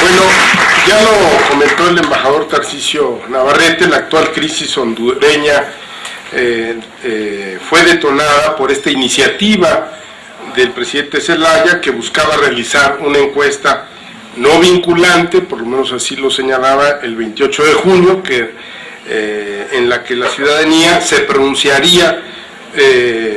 Bueno, ya lo comentó el embajador Tarcisio Navarrete, la actual crisis hondureña fue detonada por esta iniciativa del presidente Zelaya, que buscaba realizar una encuesta no vinculante, por lo menos así lo señalaba el 28 de junio, en la que la ciudadanía se pronunciaría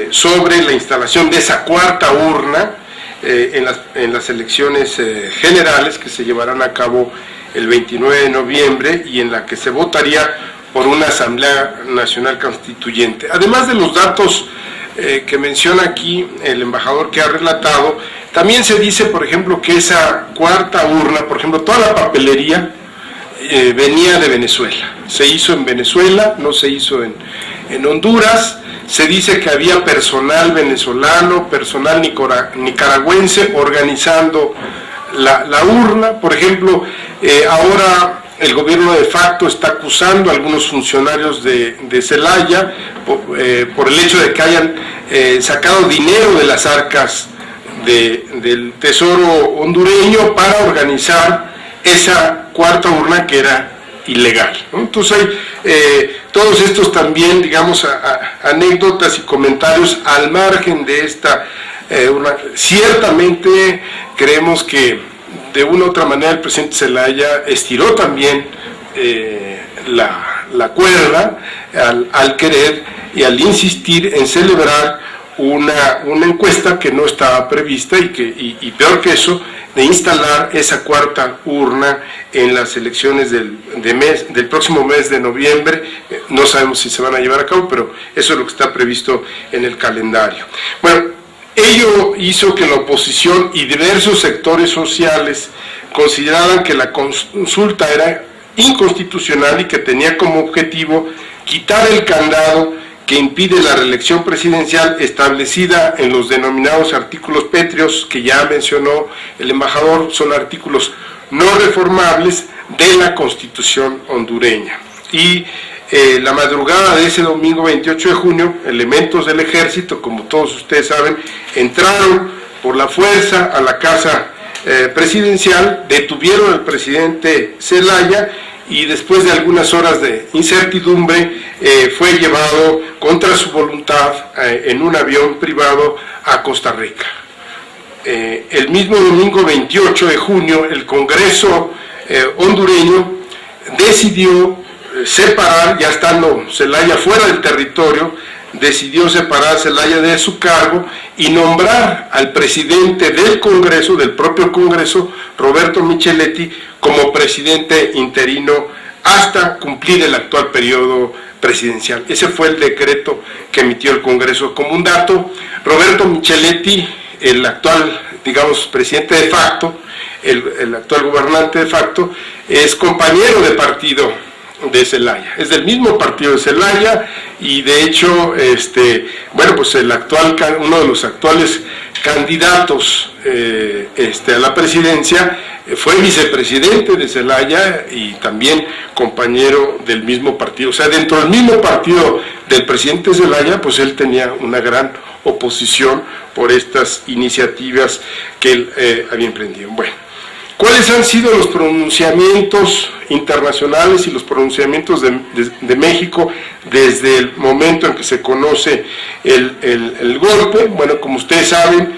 sobre la instalación de esa cuarta urna en las elecciones generales que se llevarán a cabo el 29 de noviembre y en la que se votaría por una Asamblea Nacional Constituyente. Además de los datos que menciona aquí el embajador que ha relatado, también se dice, por ejemplo, que esa cuarta urna, por ejemplo, toda la papelería venía de Venezuela. Se hizo en Venezuela, no se hizo en Honduras. Se dice que había personal venezolano, personal nicaragüense organizando la urna. Por ejemplo, ahora el gobierno de facto está acusando a algunos funcionarios de Zelaya por el hecho de que hayan sacado dinero de las arcas del Tesoro hondureño para organizar esa cuarta urna que era ilegal, ¿no? Entonces hay todos estos también, digamos, anécdotas y comentarios al margen de esta urna. Ciertamente creemos que de una u otra manera el presidente Zelaya estiró también la cuerda al querer y al insistir en celebrar una encuesta que no estaba prevista y peor que eso, de instalar esa cuarta urna en las elecciones del próximo mes de noviembre. No sabemos si se van a llevar a cabo, pero eso es lo que está previsto en el calendario. Bueno, ello hizo que la oposición y diversos sectores sociales consideraran que la consulta era inconstitucional y que tenía como objetivo quitar el candado que impide la reelección presidencial establecida en los denominados artículos pétreos, que ya mencionó el embajador. Son artículos no reformables de la Constitución hondureña. Y la madrugada de ese domingo 28 de junio, elementos del ejército, como todos ustedes saben, entraron por la fuerza a la casa presidencial, detuvieron al presidente Zelaya y después de algunas horas de incertidumbre fue llevado contra su voluntad en un avión privado a Costa Rica. El mismo domingo 28 de junio el Congreso hondureño decidió separar, ya estando Zelaya fuera del territorio, decidió separar a Zelaya de su cargo y nombrar al presidente del Congreso, del propio Congreso, Roberto Micheletti, como presidente interino hasta cumplir el actual periodo presidencial. Ese fue el decreto que emitió el Congreso. Como un dato, Roberto Micheletti, el actual, digamos, presidente de facto, el actual gobernante de facto, es compañero de partido de Zelaya, es del mismo partido de Zelaya y de hecho, bueno, pues uno de los actuales candidatos a la presidencia fue vicepresidente de Zelaya y también compañero del mismo partido. O sea, dentro del mismo partido del presidente Zelaya, pues él tenía una gran oposición por estas iniciativas que él había emprendido. Bueno, ¿cuáles han sido los pronunciamientos internacionales y los pronunciamientos de México desde el momento en que se conoce el golpe? Bueno, como ustedes saben,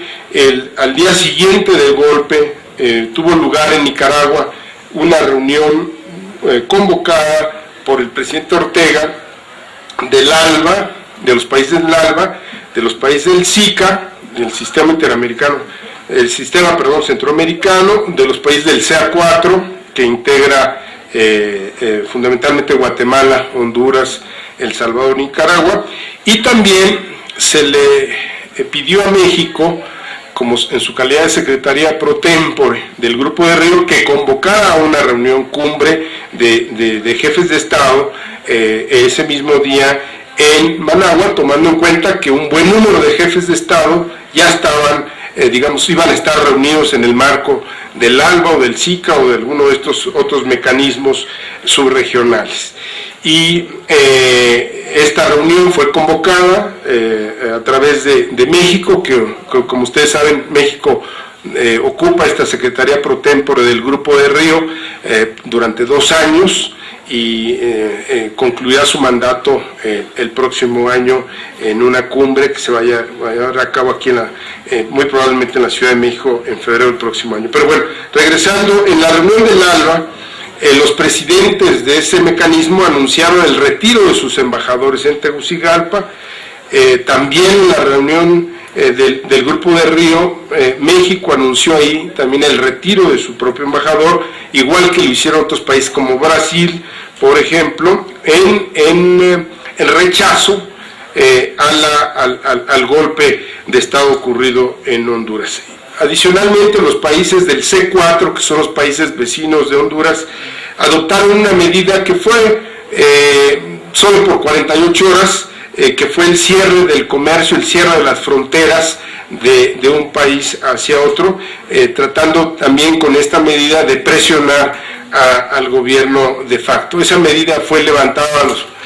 al día siguiente del golpe tuvo lugar en Nicaragua una reunión convocada por el presidente Ortega del ALBA, de los países del ALBA, de los países del SICA, del Sistema Interamericano, centroamericano, de los países del CA4, que integra fundamentalmente Guatemala, Honduras, El Salvador, Nicaragua, y también se le pidió a México, como en su calidad de secretaría pro tempore del Grupo de Río, que convocara a una reunión cumbre de jefes de Estado ese mismo día en Managua, tomando en cuenta que un buen número de jefes de Estado ya estaban, iban a estar reunidos en el marco del ALBA o del SICA o de alguno de estos otros mecanismos subregionales. Y esta reunión fue convocada a través de México, que como ustedes saben, México ocupa esta secretaría pro tempore del Grupo de Río durante 2 años y concluirá su mandato el próximo año en una cumbre que se vaya a llevar a cabo aquí muy probablemente en la Ciudad de México en febrero del próximo año. Pero bueno, regresando, en la reunión del ALBA, los presidentes de ese mecanismo anunciaron el retiro de sus embajadores en Tegucigalpa. También en la reunión del Grupo de Río, México anunció ahí también el retiro de su propio embajador, igual que lo hicieron otros países como Brasil, por ejemplo, en rechazo al golpe de Estado ocurrido en Honduras. Adicionalmente, los países del C4, que son los países vecinos de Honduras, adoptaron una medida que fue solo por 48 horas, que fue el cierre del comercio, el cierre de las fronteras de un país hacia otro, tratando también con esta medida de presionar al gobierno de facto. Esa medida fue levantada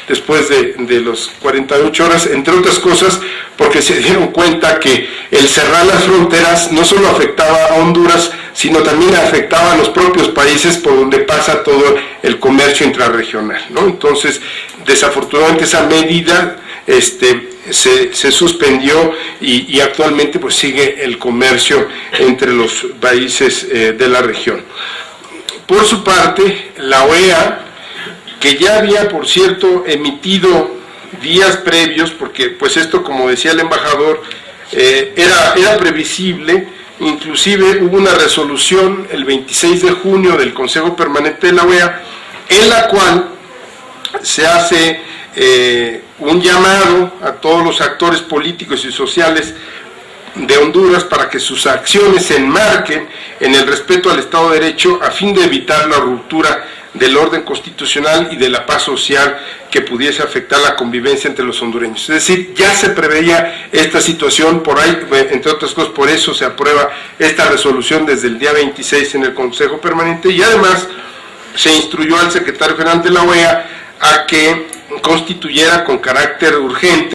después de los 48 horas, entre otras cosas, porque se dieron cuenta que el cerrar las fronteras no solo afectaba a Honduras, sino también afectaba a los propios países por donde pasa todo el comercio intrarregional, ¿no? Entonces, desafortunadamente esa medida se suspendió y actualmente pues sigue el comercio entre los países de la región. Por su parte, la OEA, que ya había, por cierto, emitido días previos, porque pues esto, como decía el embajador, era previsible. Inclusive hubo una resolución el 26 de junio del Consejo Permanente de la OEA, en la cual se hace un llamado a todos los actores políticos y sociales de Honduras para que sus acciones se enmarquen en el respeto al Estado de Derecho a fin de evitar la ruptura del orden constitucional y de la paz social que pudiese afectar la convivencia entre los hondureños. Es decir, ya se preveía esta situación, por ahí, entre otras cosas, por eso se aprueba esta resolución desde el día 26 en el Consejo Permanente, y además se instruyó al secretario general de la OEA a que constituyera con carácter urgente